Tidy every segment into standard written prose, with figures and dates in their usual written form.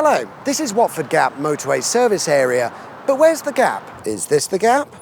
Hello, this is Watford Gap Motorway service area, but where's the gap? Is this the gap?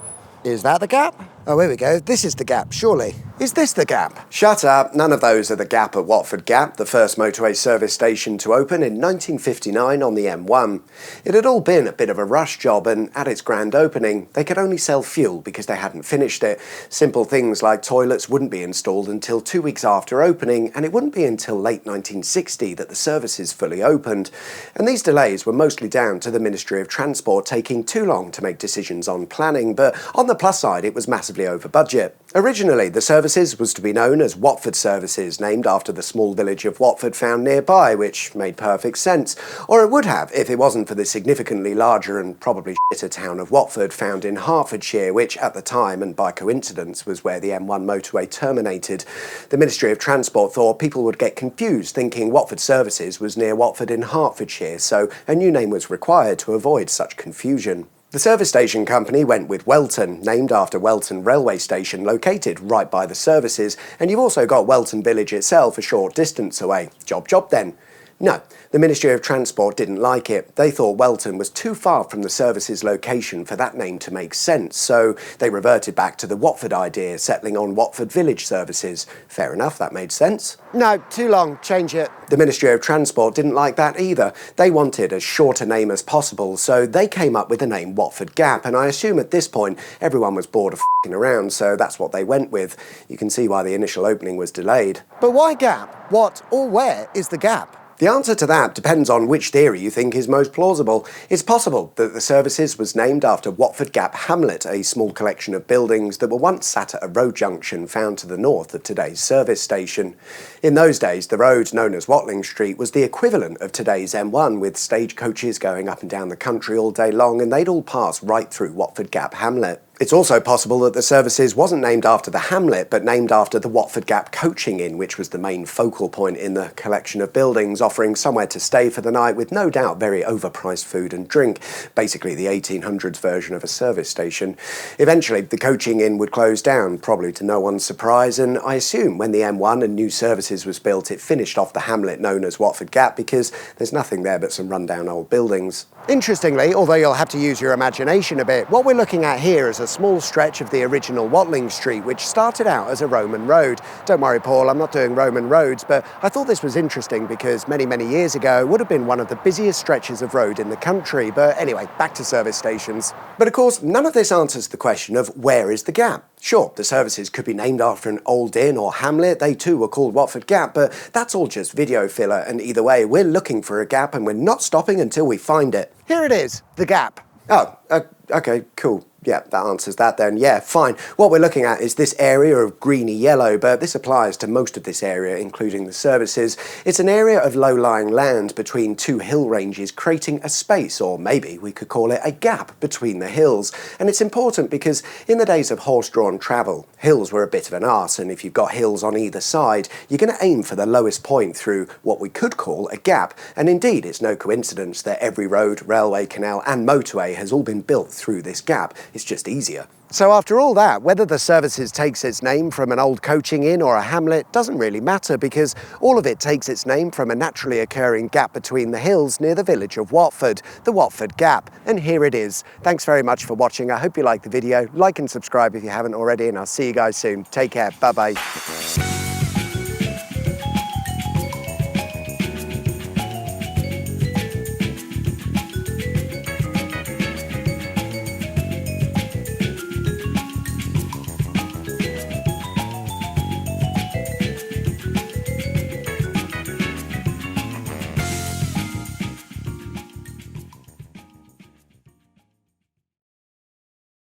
Is that the gap? Oh, here we go. This is the gap, surely. Is this the gap? Shut up. None of those are the gap at Watford Gap, the first motorway service station to open in 1959 on the M1. It had all been a bit of a rush job, and at its grand opening, they could only sell fuel because they hadn't finished it. Simple things like toilets wouldn't be installed until 2 weeks after opening, and it wouldn't be until late 1960 that the services fully opened. And these delays were mostly down to the Ministry of Transport taking too long to make decisions on planning, but on the plus side, it was massively over budget. Originally, the services was to be known as Watford Services, named after the small village of Watford found nearby, which made perfect sense. Or it would have if it wasn't for the significantly larger and probably shitter town of Watford found in Hertfordshire, which at the time, and by coincidence, was where the M1 motorway terminated. The Ministry of Transport thought people would get confused thinking Watford Services was near Watford in Hertfordshire, so a new name was required to avoid such confusion. The service station company went with Welton, named after Welton railway station located right by the services, and you've also got Welton village itself a short distance away. Job then. No, the Ministry of Transport didn't like it. They thought Welton was too far from the service's location for that name to make sense, so they reverted back to the Watford idea, settling on Watford Village Services. Fair enough, that made sense. No, too long, change it. The Ministry of Transport didn't like that either. They wanted as short a name as possible, so they came up with the name Watford Gap, and I assume at this point everyone was bored of f***ing around, so that's what they went with. You can see why the initial opening was delayed. But why Gap? What or where is the gap? The answer to that depends on which theory you think is most plausible. It's possible that the services was named after Watford Gap Hamlet, a small collection of buildings that were once sat at a road junction found to the north of today's service station. In those days, the road, known as Watling Street, was the equivalent of today's M1, with stagecoaches going up and down the country all day long, and they'd all pass right through Watford Gap Hamlet. It's also possible that the services wasn't named after the hamlet, but named after the Watford Gap Coaching Inn, which was the main focal point in the collection of buildings, offering somewhere to stay for the night with no doubt very overpriced food and drink, basically the 1800s version of a service station. Eventually, the Coaching Inn would close down, probably to no one's surprise, and I assume when the M1 and new services was built, it finished off the hamlet known as Watford Gap because there's nothing there but some rundown old buildings. Interestingly, although you'll have to use your imagination a bit, what we're looking at here is a small stretch of the original Watling Street, which started out as a Roman road. Don't worry, Paul, I'm not doing Roman roads, but I thought this was interesting because many years ago it would have been one of the busiest stretches of road in the country. But anyway, back to service stations. But of course, none of this answers the question of where is the gap? Sure, the services could be named after an old inn or hamlet. They too were called Watford Gap, but that's all just video filler, and either way, we're looking for a gap and we're not stopping until we find it. Here it is, the gap. Oh, okay, cool. Yeah, that answers that then. Yeah, fine. What we're looking at is this area of greeny yellow, but this applies to most of this area, including the services. It's an area of low-lying land between two hill ranges, creating a space, or maybe we could call it a gap, between the hills. And it's important because in the days of horse-drawn travel, hills were a bit of an arse, and if you've got hills on either side, you're going to aim for the lowest point through what we could call a gap. And indeed, it's no coincidence that every road, railway, canal and motorway has all been built through this gap. It's just easier. So after all that, whether the services takes its name from an old coaching inn or a hamlet doesn't really matter, because all of it takes its name from a naturally occurring gap between the hills near the village of Watford, the Watford Gap. And here it is. Thanks very much for watching. I hope you liked the video. Like and subscribe if you haven't already, and I'll see you guys soon. Take care. Bye-bye.